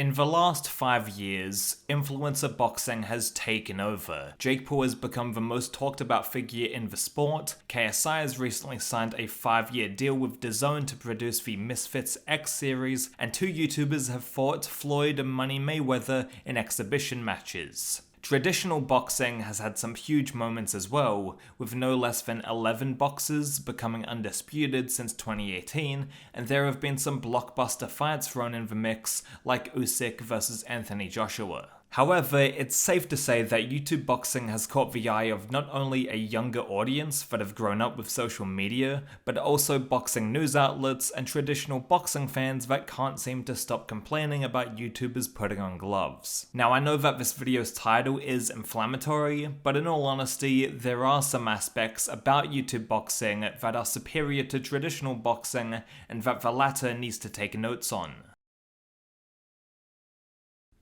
In the last 5 years, influencer boxing has taken over. Jake Paul has become the most talked about figure in the sport. KSI has recently signed a 5-year deal with DAZN to produce the Misfits X series, and 2 YouTubers have fought Floyd and Money Mayweather in exhibition matches. Traditional boxing has had some huge moments as well, with no less than 11 boxers becoming undisputed since 2018, and there have been some blockbuster fights thrown in the mix, like Usyk vs Anthony Joshua. However, it's safe to say that YouTube boxing has caught the eye of not only a younger audience that have grown up with social media, but also boxing news outlets and traditional boxing fans that can't seem to stop complaining about YouTubers putting on gloves. Now, I know that this video's title is inflammatory, but in all honesty, there are some aspects about YouTube boxing that are superior to traditional boxing and that the latter needs to take notes on.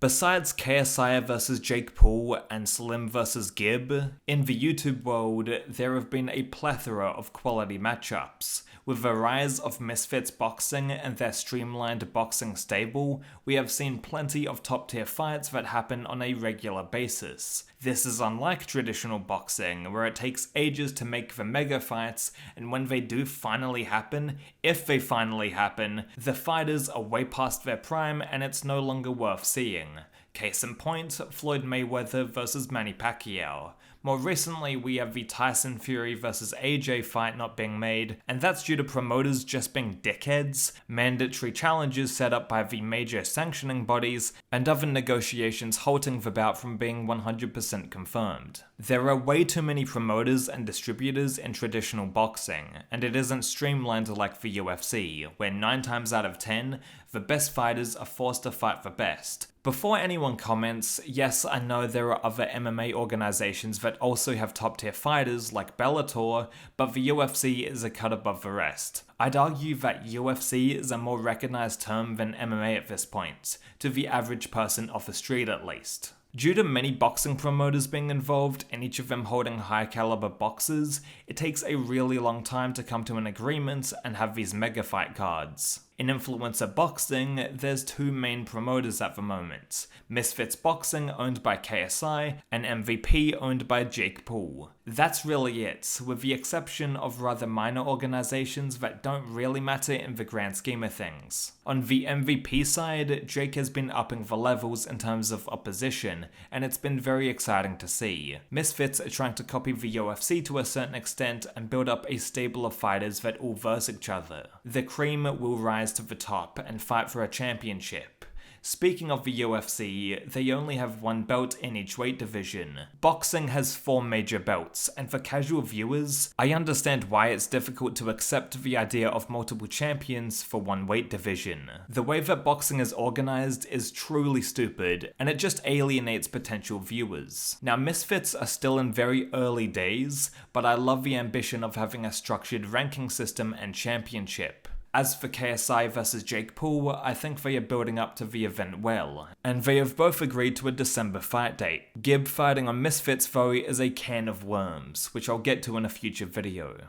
Besides KSI vs Jake Paul and Slim vs Gib, in the YouTube world there have been a plethora of quality matchups. With the rise of Misfits Boxing and their streamlined boxing stable, we have seen plenty of top tier fights that happen on a regular basis. This is unlike traditional boxing, where it takes ages to make the mega fights, and when they do finally happen, if they finally happen, the fighters are way past their prime and it's no longer worth seeing. Case in point, Floyd Mayweather vs Manny Pacquiao. More recently, we have the Tyson Fury vs AJ fight not being made, and that's due to promoters just being dickheads, mandatory challenges set up by the major sanctioning bodies, and other negotiations halting the bout from being 100% confirmed. There are way too many promoters and distributors in traditional boxing, and it isn't streamlined like the UFC, where 9 times out of 10, the best fighters are forced to fight the best. Before anyone comments, yes, I know there are other MMA organizations that also have top tier fighters like Bellator, but the UFC is a cut above the rest. I'd argue that UFC is a more recognized term than MMA at this point, to the average person off the street at least. Due to many boxing promoters being involved, and each of them holding high caliber boxers, it takes a really long time to come to an agreement and have these mega fight cards. In influencer boxing, there's 2 main promoters at the moment: Misfits Boxing, owned by KSI, and MVP, owned by Jake Paul. That's really it, with the exception of rather minor organizations that don't really matter in the grand scheme of things. On the MVP side, Jake has been upping the levels in terms of opposition, and it's been very exciting to see. Misfits are trying to copy the UFC to a certain extent and build up a stable of fighters that all verse each other. The cream will rise to the top and fight for a championship. Speaking of the UFC, they only have 1 belt in each weight division. Boxing has 4 major belts, and for casual viewers, I understand why it's difficult to accept the idea of multiple champions for 1 weight division. The way that boxing is organized is truly stupid, and it just alienates potential viewers. Now, Misfits are still in very early days, but I love the ambition of having a structured ranking system and championship. As for KSI vs Jake Paul, I think they are building up to the event well, and they have both agreed to a December fight date. Gib fighting on Misfits though is a can of worms, which I'll get to in a future video.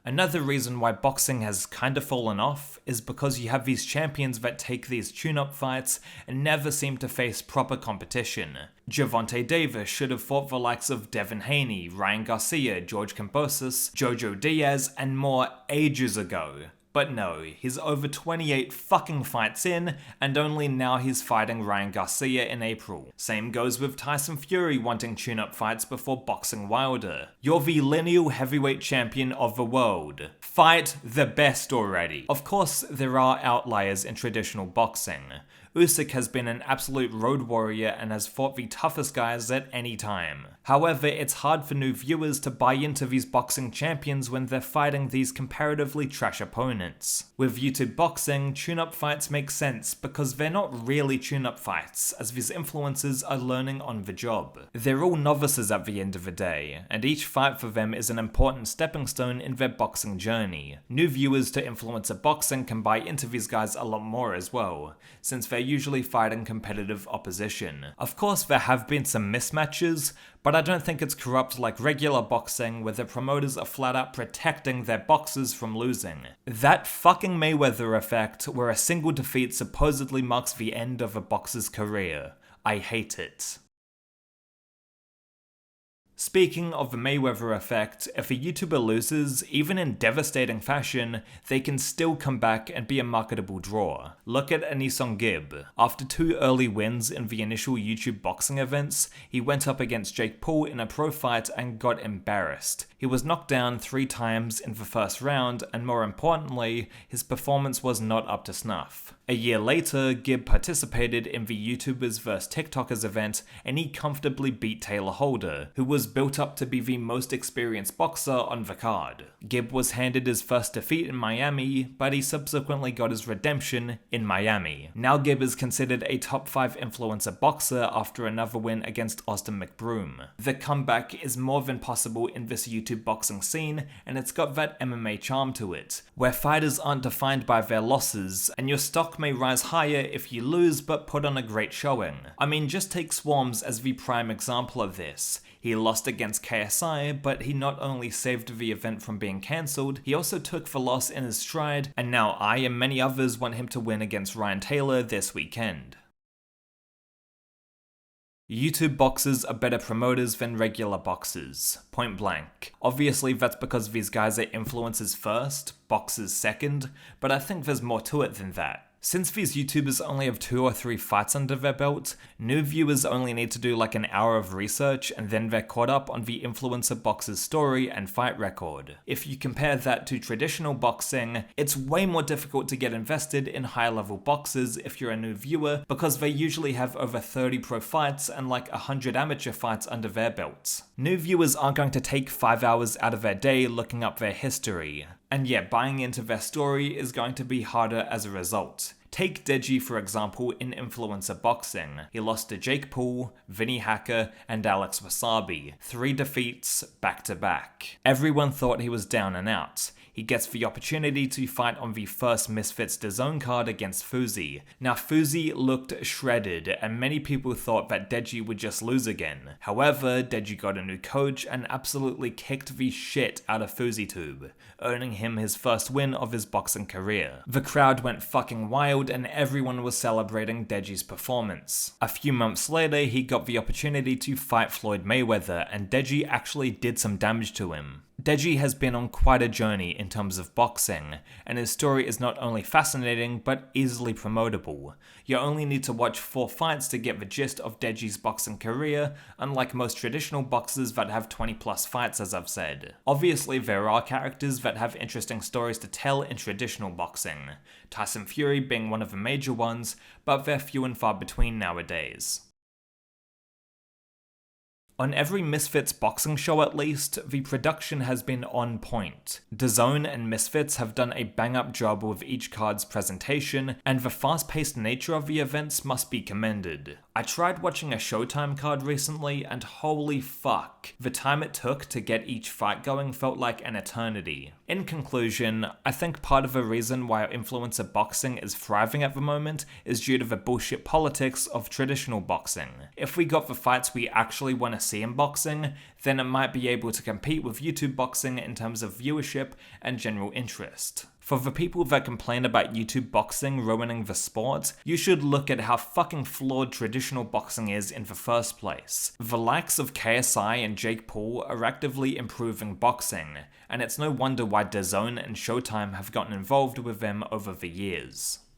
Another reason why boxing has kinda fallen off is because you have these champions that take these tune-up fights and never seem to face proper competition. Gervonta Davis should have fought the likes of Devin Haney, Ryan Garcia, George Kambosos, Jojo Diaz, and more ages ago. But no, he's over 28 fucking fights in, and only now he's fighting Ryan Garcia in April. Same goes with Tyson Fury wanting tune-up fights before boxing Wilder. You're the lineal heavyweight champion of the world. Fight the best already. Of course, there are outliers in traditional boxing. Usyk has been an absolute road warrior and has fought the toughest guys at any time. However, it's hard for new viewers to buy into these boxing champions when they're fighting these comparatively trash opponents. With YouTube boxing, tune-up fights make sense because they're not really tune-up fights, as these influencers are learning on the job. They're all novices at the end of the day, and each fight for them is an important stepping stone in their boxing journey. New viewers to influencer boxing can buy into these guys a lot more as well, since they're they're usually fighting competitive opposition. Of course, there have been some mismatches, but I don't think it's corrupt like regular boxing where the promoters are flat out protecting their boxers from losing. That fucking Mayweather effect where a single defeat supposedly marks the end of a boxer's career. I hate it. Speaking of the Mayweather effect, if a YouTuber loses, even in devastating fashion, they can still come back and be a marketable draw. Look at Anderson Silva. After 2 early wins in the initial YouTube boxing events, he went up against Jake Paul in a pro fight and got embarrassed. He was knocked down 3 times in the first round, and more importantly, his performance was not up to snuff. A year later, Gibb participated in the YouTubers vs TikTokers event and he comfortably beat Taylor Holder, who was built up to be the most experienced boxer on the card. Gibb was handed his first defeat in Miami, but he subsequently got his redemption in Miami. Now Gibb is considered a top 5 influencer boxer after another win against Austin McBroom. The comeback is more than possible in this YouTube boxing scene, and it's got that MMA charm to it, where fighters aren't defined by their losses, and your stock may rise higher if you lose but put on a great showing. I mean, just take Swarms as the prime example of this. He lost against KSI, but he not only saved the event from being cancelled, he also took the loss in his stride, and now I and many others want him to win against Ryan Taylor this weekend. YouTube boxers are better promoters than regular boxers. Point blank. Obviously that's because these guys are influencers first, boxers second, but I think there's more to it than that. Since these YouTubers only have 2 or 3 fights under their belt, new viewers only need to do like an hour of research and then they're caught up on the influencer boxer's story and fight record. If you compare that to traditional boxing, it's way more difficult to get invested in high-level boxers if you're a new viewer because they usually have over 30 pro fights and like 100 amateur fights under their belts. New viewers aren't going to take 5 hours out of their day looking up their history. And yeah, buying into their story is going to be harder as a result. Take Deji for example in influencer boxing. He lost to Jake Paul, Vinny Hacker, and Alex Wasabi. 3 defeats back to back. Everyone thought he was down and out. He gets the opportunity to fight on the first Misfits DAZN card against Fuzi. Now Fuzi looked shredded and many people thought that Deji would just lose again. However, Deji got a new coach and absolutely kicked the shit out of FuziTube, earning him his first win of his boxing career. The crowd went fucking wild and everyone was celebrating Deji's performance. A few months later, he got the opportunity to fight Floyd Mayweather and Deji actually did some damage to him. Deji has been on quite a journey in terms of boxing, and his story is not only fascinating but easily promotable. You only need to watch 4 fights to get the gist of Deji's boxing career, unlike most traditional boxers that have 20+ fights as I've said. Obviously there are characters that have interesting stories to tell in traditional boxing, Tyson Fury being one of the major ones, but they're few and far between nowadays. On every Misfits boxing show at least, the production has been on point. DAZN and Misfits have done a bang-up job with each card's presentation, and the fast-paced nature of the events must be commended. I tried watching a Showtime card recently, and holy fuck, the time it took to get each fight going felt like an eternity. In conclusion, I think part of the reason why influencer boxing is thriving at the moment is due to the bullshit politics of traditional boxing. If we got the fights we actually want to see in boxing, then it might be able to compete with YouTube boxing in terms of viewership and general interest. For the people that complain about YouTube boxing ruining the sport, you should look at how fucking flawed traditional boxing is in the first place. The likes of KSI and Jake Paul are actively improving boxing, and it's no wonder why DAZN and Showtime have gotten involved with them over the years.